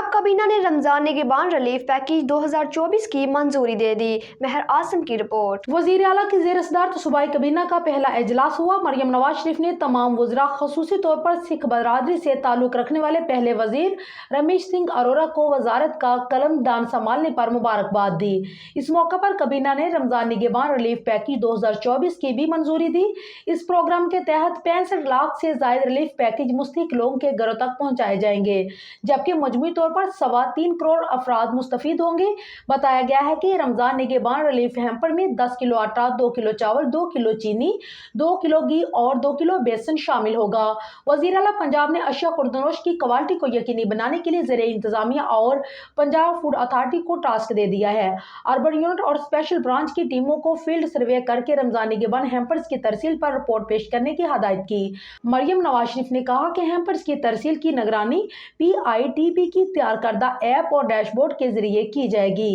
पंजाब काबीना ने Ramzan निगहबान relief package 2024 की मंजूरी दे दी। महर आसिम की रिपोर्ट। वजीर आला की ज़ेर सदारत सूबाई काबीना का पहला इजलास हुआ। मरियम नवाज शरीफ ने तमाम वज़रा, ख़ुसूसी तौर पर सिख बरादरी से ताल्लुक़ रखने वाले पहले वजीर रमेश सिंह अरोड़ा को वजारत का कलमदान संभालने पर मुबारकबाद दी। इस मौके पर काबीना ने रमजान निगहबान रिलीफ पैकेज 2024 की भी मंजूरी दी। इस प्रोग्राम के तहत 65 लाख से जायद रिलीफ पैकेज मुस्तहिक लोगों के घरों तक पहुँचाए जाएंगे, जबकि मजमूई तौर पर 3.25 करोड़ अफराद मुस्तफीद होंगे। बताया गया है कि रमजान निगहबान रिलीफ हैम्पर में 10 किलो आटा, 2 किलो चावल, 2 किलो चीनी, 2 किलो घी और 2 किलो बेसन शामिल होगा। वज़ीर आला पंजाब ने अशिया खुर्दनोश की क्वालिटी को यकीनी बनाने के लिए ज़रिए इंतजामिया और पंजाब फूड अथॉरिटी को टास्क दे दिया है। अर्बन यूनिट और स्पेशल ब्रांच की टीमों को फील्ड सर्वे करके रमजान निगहबान हैम्पर्स की तरसील पर रिपोर्ट पेश करने की हदायत की। मरियम नवाज शरीफ ने कहा कि हैम्पर्स की तरसील की निगरानी PITP की तैयार करदा ऐप और डैशबोर्ड के जरिए की जाएगी।